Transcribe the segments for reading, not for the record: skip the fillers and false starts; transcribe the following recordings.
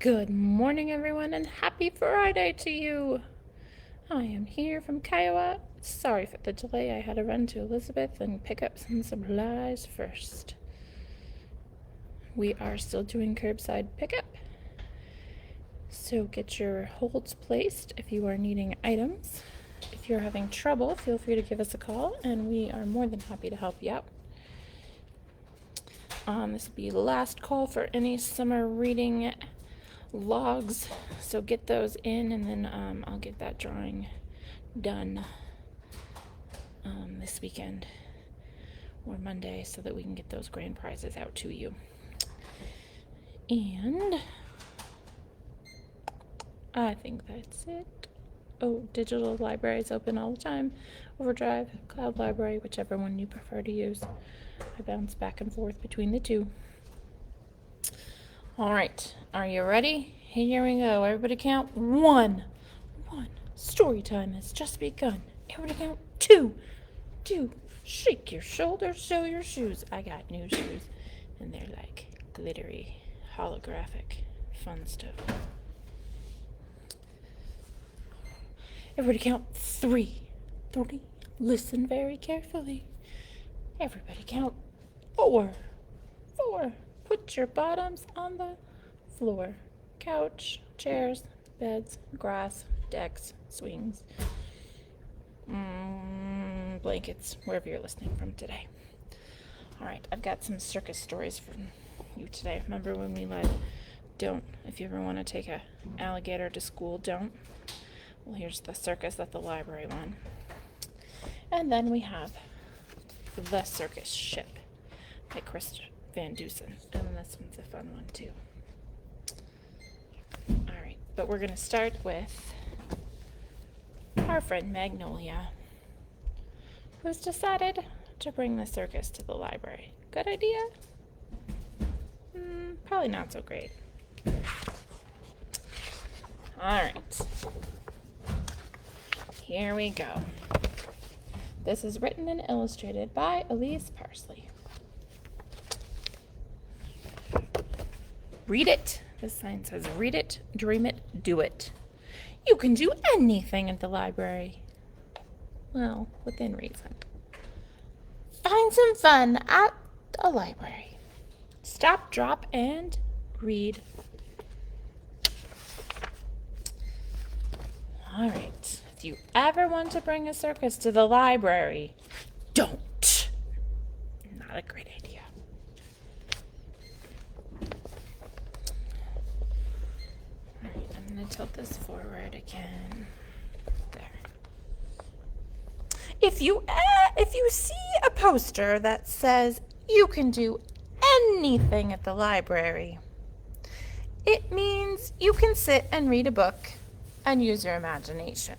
Good morning, everyone, and happy Friday to you. I am here from Kiowa. Sorry for the delay. I had to run to Elizabeth and pick up some supplies first. We are still doing curbside pickup, so get your holds placed if you are needing items. If you're having trouble, feel free to give us a call, and we are more than happy to help you out. This will be the last call for any summer reading logs, so get those in, and then I'll get that drawing done this weekend or Monday so that we can get those grand prizes out to you. And I think that's it. Oh, digital library is open all the time. Overdrive, Cloud Library, whichever one you prefer to use. I bounce back and forth between the two. All right, are you ready? Here we go. Everybody count one. Story time has just begun. Everybody count two. Shake your shoulders, show your shoes. I got new shoes, and they're like glittery, holographic, fun stuff. Everybody count three. Listen very carefully. Everybody count four. Put your bottoms on the floor. Couch, chairs, beds, grass, decks, swings, blankets, wherever you're listening from today. All right, I've got some circus stories for you today. Remember when we read don't, if you ever want to take a alligator to school, don't. Well, here's the circus at the library one. And then we have The Circus Ship by Chris Van Dusen. And this one's a fun one too. Alright, but we're going to start with our friend Magnolia, who's decided to bring the circus to the library. Good idea? Probably not so great. Alright. Here we go. This is written and illustrated by Elise Parsley. Read it. This sign says, read it, dream it, do it. You can do anything at the library. Well, within reason. Find some fun at the library. Stop, drop, and read. All right. If you ever want to bring a circus to the library, don't. Not a great idea. All right, I'm going to tilt this forward again. There. If you see a poster that says you can do anything at the library, it means you can sit and read a book and use your imagination.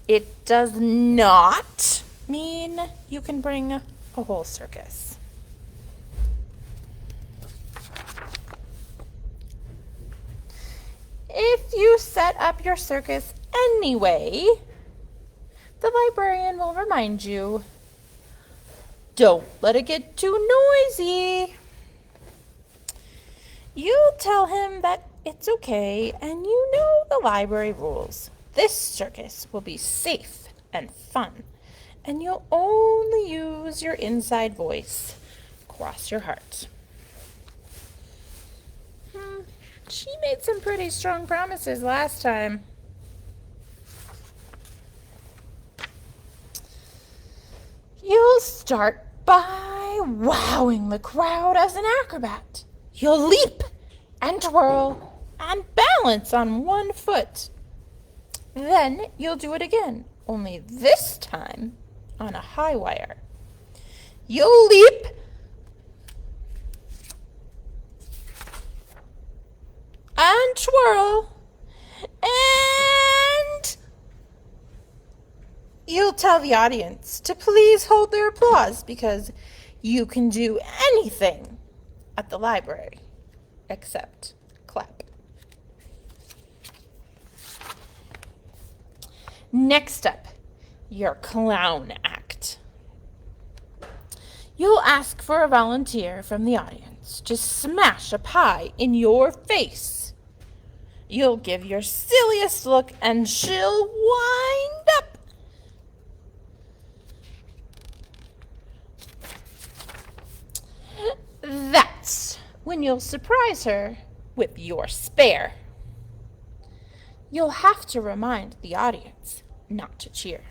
It does not mean you can bring a whole circus. If you set up your circus anyway, the librarian will remind you, don't let it get too noisy. You'll tell him that it's okay, and you know the library rules. This circus will be safe and fun, and you'll only use your inside voice. Cross your heart. She made some pretty strong promises last time. You'll start by wowing the crowd as an acrobat. You'll leap and twirl and balance on one foot. Then you'll do it again, only this time on a high wire. You'll leap and twirl, and you'll tell the audience to please hold their applause because you can do anything at the library except clap. Next up, your clown act. You'll ask for a volunteer from the audience. chance to smash a pie in your face. You'll give your silliest look and she'll wind up. That's when you'll surprise her with your spare. You'll have to remind the audience not to cheer.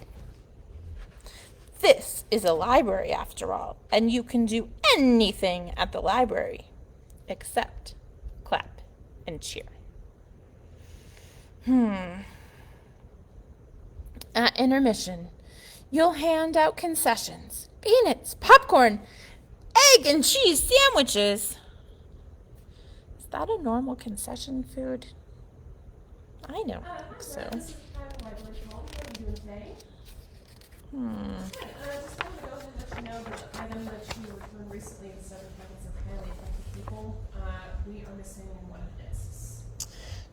This is a library after all, and you can do anything at the library except clap and cheer. At intermission, you'll hand out concessions, peanuts, popcorn, egg and cheese sandwiches. Is that a normal concession food? I don't think so. This is private library hall. What are you doing today? I just wanted to go ahead and let you know that the item that you returned recently in 7 packets of highly effective people, we are missing one of the discs.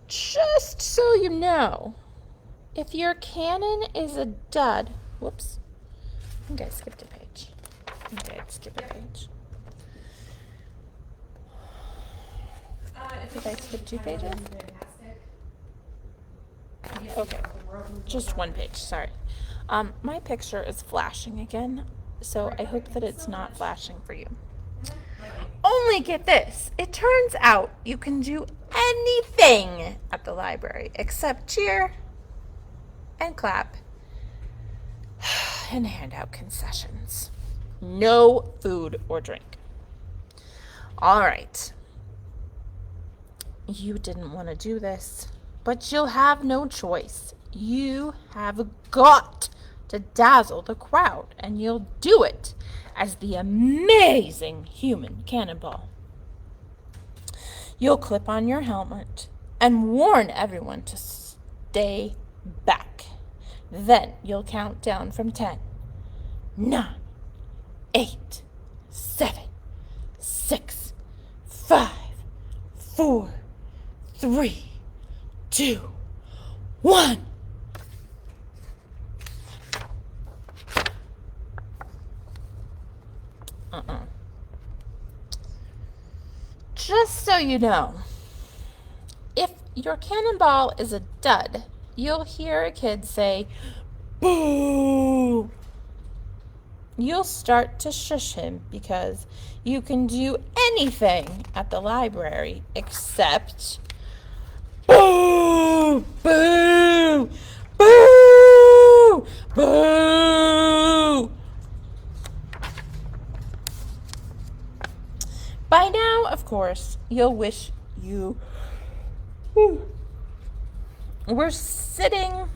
Just so you know, if your canon is a dud, whoops, I think I skipped a page. Skip a page. Did I skip 2 pages? Okay, just 1 page, sorry. My picture is flashing again, so I hope that it's not flashing for you. Only get this, it turns out you can do anything at the library except cheer and clap and hand out concessions. No food or drink. All right. You didn't want to do this, but you'll have no choice. You have got to dazzle the crowd, and you'll do it as the amazing human cannonball. You'll clip on your helmet and warn everyone to stay back. Then you'll count down from 10, 9, 8, 7, 6, 5, 4, 3, 2, 1. Just so you know, if your cannonball is a dud, you'll hear a kid say, "Boo!" You'll start to shush him because you can do anything at the library except boo! Boo! Boo! Boo! By now, of course, you'll wish you were sitting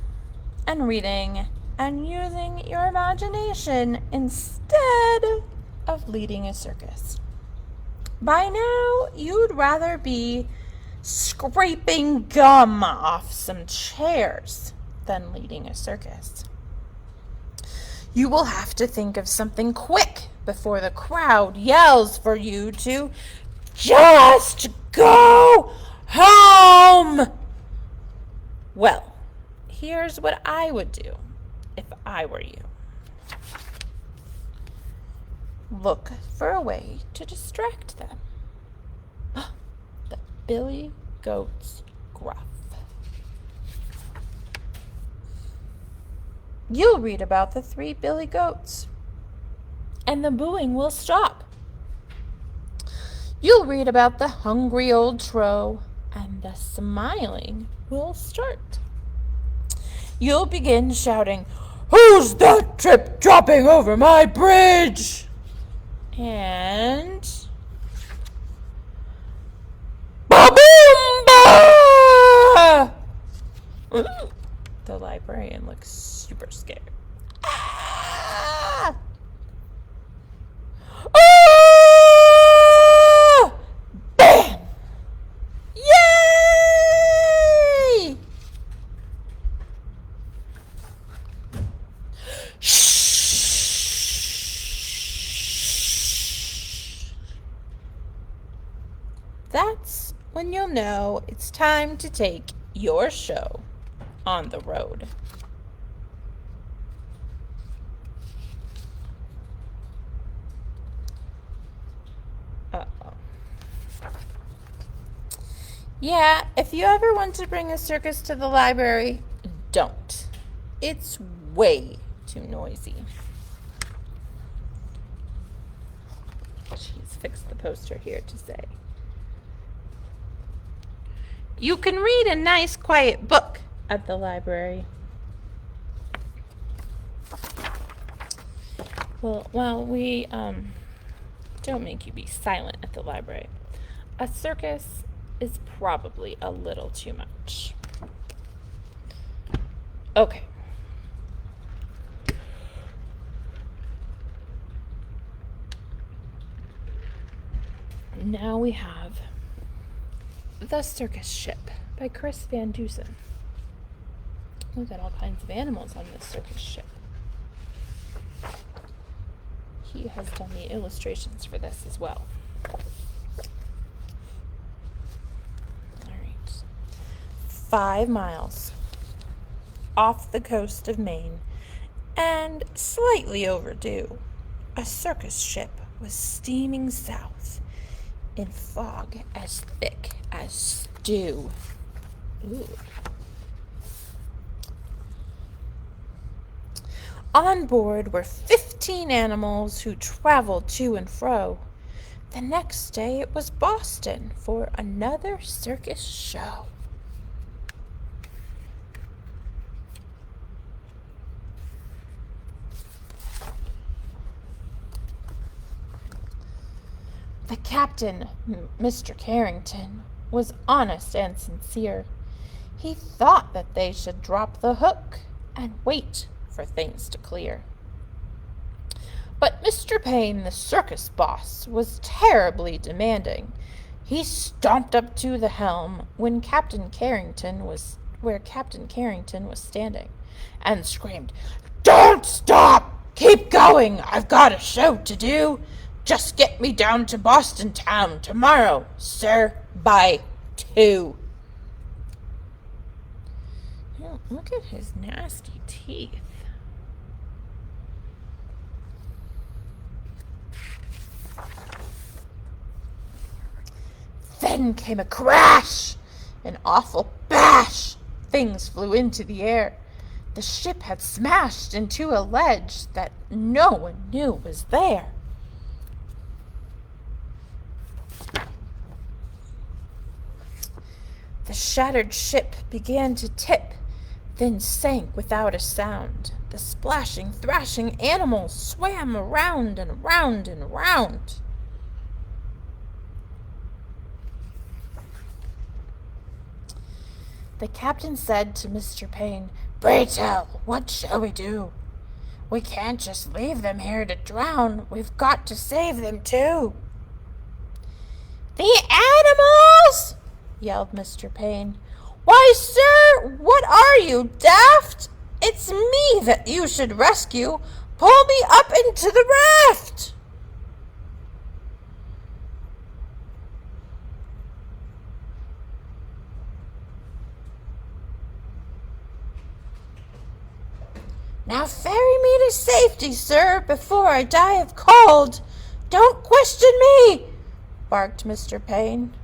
and reading and using your imagination instead of leading a circus. By now, you'd rather be scraping gum off some chairs than leading a circus. You will have to think of something quick before the crowd yells for you to just go home. Well, here's what I would do if I were you. Look for a way to distract them. The Billy Goat's gruff. You'll read about the 3 Billy Goats, and the booing will stop. You'll read about the hungry old Tro, and the smiling will start. You'll begin shouting, "Who's that trip dropping over my bridge?" And ba-boom-ba! The librarian looks super scared. Ah! Ah! Bam! Yay! Shh! That's when you'll know it's time to take your show on the road. Uh-oh. Yeah, if you ever want to bring a circus to the library, don't. It's way too noisy. She's fixed the poster here to say, you can read a nice quiet book at the library. Well, we don't make you be silent at the library. A circus is probably a little too much. Okay. Now we have The Circus Ship by Chris Van Dusen. We've got all kinds of animals on this circus ship. He has done the illustrations for this as well. Alright. 5 miles off the coast of Maine, and slightly overdue, a circus ship was steaming south in fog as thick as stew. Ooh. On board were 15 animals who traveled to and fro. The next day it was Boston for another circus show. The captain, Mr. Carrington, was honest and sincere. He thought that they should drop the hook and wait for things to clear. But Mr. Payne, the circus boss, was terribly demanding. He stomped up to the helm where Captain Carrington was standing, and screamed, "Don't stop! Keep going! I've got a show to do! Just get me down to Boston town tomorrow, sir, by 2. Oh, look at his nasty teeth. Then came a crash, an awful bash. Things flew into the air. The ship had smashed into a ledge that no one knew was there. The shattered ship began to tip, then sank without a sound. The splashing, thrashing animals swam around and round and round. The captain said to Mr. Payne, "Pray tell, what shall we do? We can't just leave them here to drown. We've got to save them too." "The animals!" yelled Mr. Payne. "Why, sir, what are you, daft? It's me that you should rescue. Pull me up into the raft." "Now ferry me to safety, sir, before I die of cold. Don't question me," barked Mr. Payne.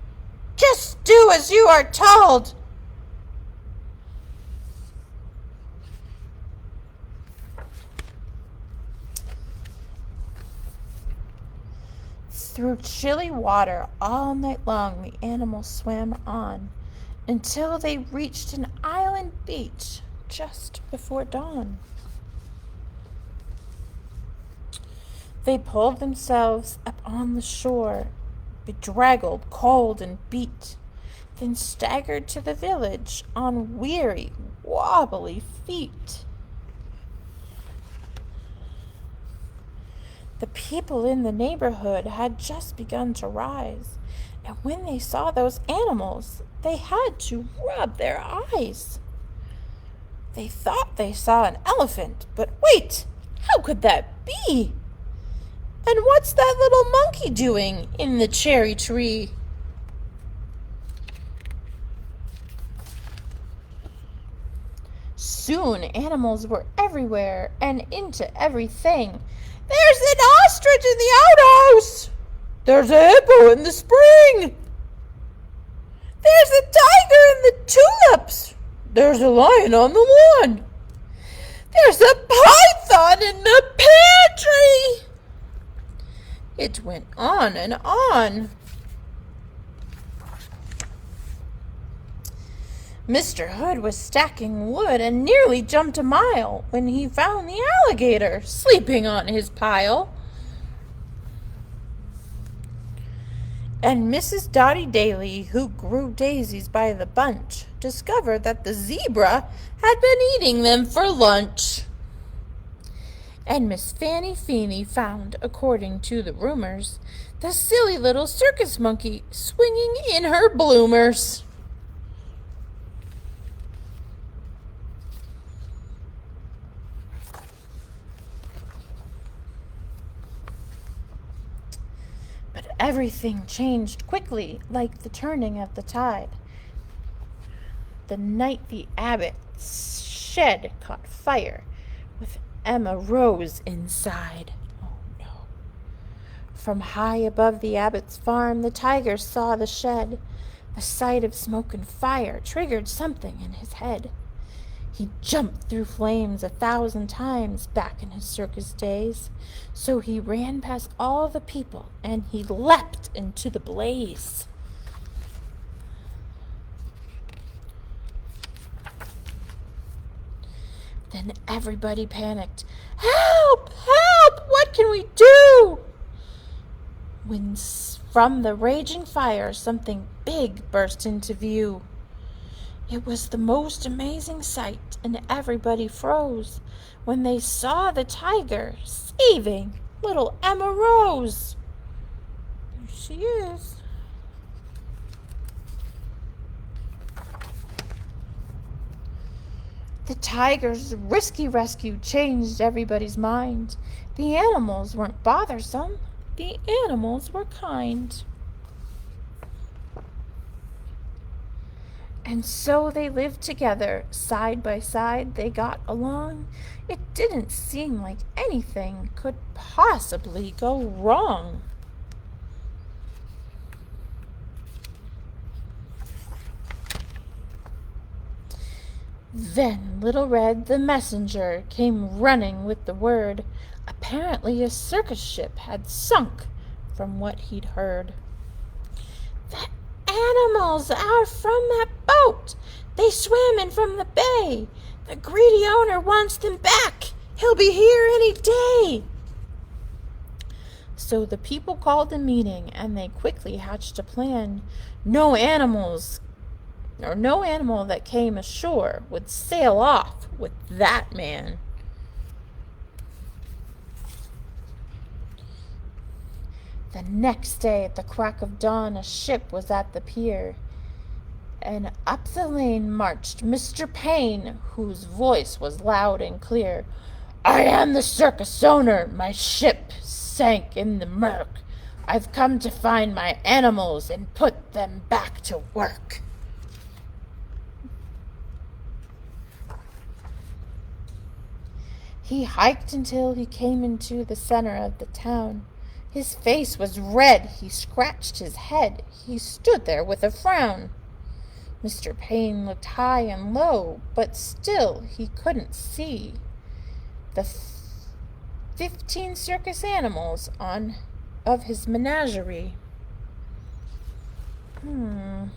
"Just do as you are told." Through chilly water all night long the animals swam on until they reached an island beach just before dawn. They pulled themselves up on the shore, bedraggled, cold, and beat, then staggered to the village on weary, wobbly feet. The people in the neighborhood had just begun to rise, and when they saw those animals, they had to rub their eyes. They thought they saw an elephant, but wait, how could that be? And what's that little monkey doing in the cherry tree? Soon animals were everywhere and into everything. "There's an ostrich in the outhouse!" "There's a hippo in the spring!" There's a tiger in the tulips. There's a lion on the lawn. There's a python in the pantry. It went on and on. Mr. Hood was stacking wood and nearly jumped a mile when he found the alligator sleeping on his pile. And Mrs. Dotty Daly, who grew daisies by the bunch, discovered that the zebra had been eating them for lunch. And Miss Fanny Feeney found, according to the rumors, the silly little circus monkey swinging in her bloomers. But everything changed quickly, like the turning of the tide. The night the abbot's shed caught fire, with Emma Rose inside. Oh no. From high above the abbot's farm, the tiger saw the shed. The sight of smoke and fire triggered something in his head. He jumped through flames 1,000 times back in his circus days. So he ran past all the people and he leapt into the blaze. Then everybody panicked. Help! Help! What can we do? When from the raging fire something big burst into view. It was the most amazing sight, and everybody froze when they saw the tiger saving little Emma Rose. There she is. The tiger's risky rescue changed everybody's mind. The animals weren't bothersome. The animals were kind. And so they lived together, side by side. They got along. It didn't seem like anything could possibly go wrong. Then Little Red the messenger came running with the word. Apparently a circus ship had sunk, from what he'd heard. The animals are from that boat. They swam in from the bay. The greedy owner wants them back. He'll be here any day. So the people called a meeting, and they quickly hatched a plan. No animal that came ashore would sail off with that man. The next day at the crack of dawn, a ship was at the pier, and up the lane marched Mr. Payne, whose voice was loud and clear. I am the circus owner. My ship sank in the murk. I've come to find my animals and put them back to work. He hiked until he came into the center of the town. His face was red. He scratched his head. He stood there with a frown. Mr. Payne looked high and low, but still he couldn't see the 15 circus animals of his menagerie. There's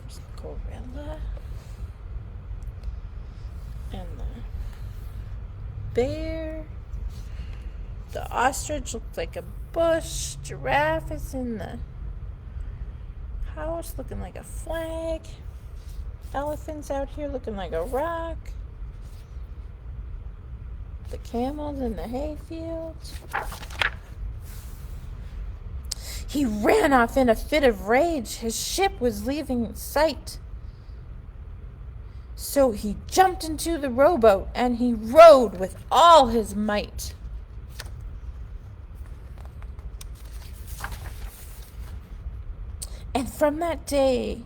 a gorilla and the bear. The ostrich looks like a bush. Giraffe is in the house looking like a flag. Elephant's out here looking like a rock. The camel's in the hayfield. He ran off in a fit of rage. His ship was leaving sight. So he jumped into the rowboat and he rowed with all his might. And from that day,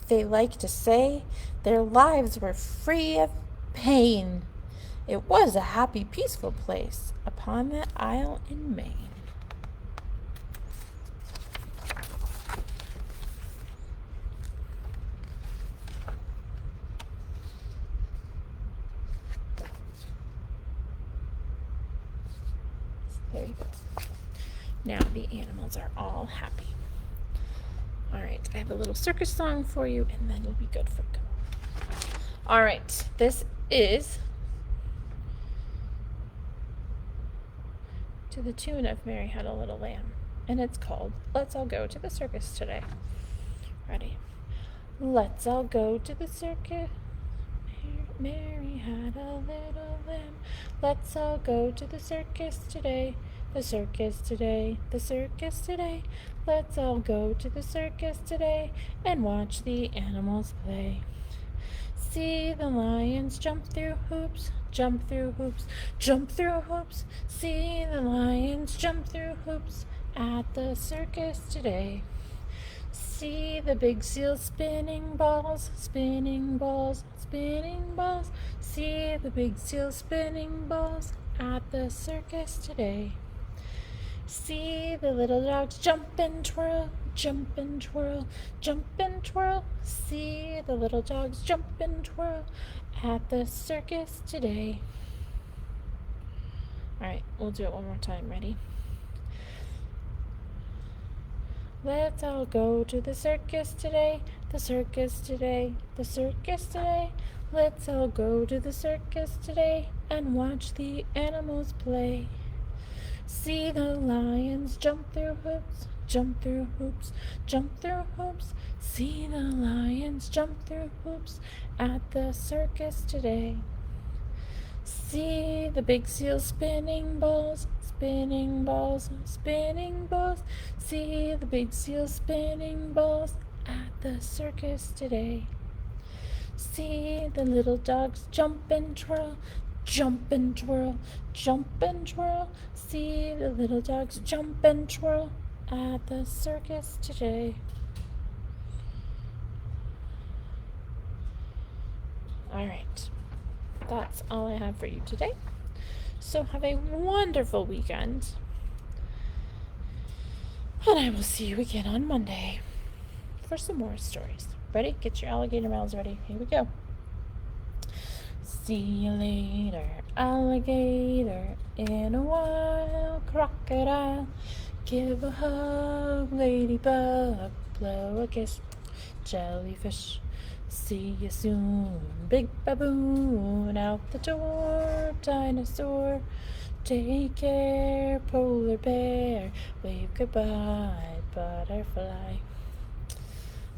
they like to say, their lives were free of pain. It was a happy, peaceful place upon that isle in Maine. Now the animals are all happy. All right, I have a little circus song for you, and then you'll be good for good. All right, this is to the tune of Mary Had a Little Lamb, and it's called Let's All Go to the Circus Today. Ready? Let's all go to the circus. Mary had a little lamb. Let's all go to the circus today. The circus today, the circus today. Let's all go to the circus today and watch the animals play. See the lions jump through hoops, jump through hoops, jump through hoops. See the lions jump through hoops at the circus today. See the big seal spinning balls, spinning balls, spinning balls. See the big seal spinning balls at the circus today. See the little dogs jump and twirl, jump and twirl, jump and twirl. See the little dogs jump and twirl at the circus today. All right, we'll do it one more time. Ready? Let's all go to the circus today, the circus today, the circus today. Let's all go to the circus today and watch the animals play. See the lions jump through hoops, jump through hoops, jump through hoops. See the lions jump through hoops at the circus today. See the big seal spinning balls, spinning balls, spinning balls. See the big seal spinning balls at the circus today. See the little dogs jump and twirl, jump and twirl, jump and twirl. See the little dogs jump and twirl at the circus today. All right. That's all I have for you today. So have a wonderful weekend. And I will see you again on Monday for some more stories. Ready? Get your alligator mouths ready. Here we go. See you later, alligator, in a while, crocodile. Give a hug, ladybug, blow a kiss, jellyfish. See you soon, big baboon, out the door, dinosaur. Take care, polar bear, wave goodbye, butterfly.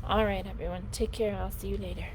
All right, everyone, take care. I'll see you later.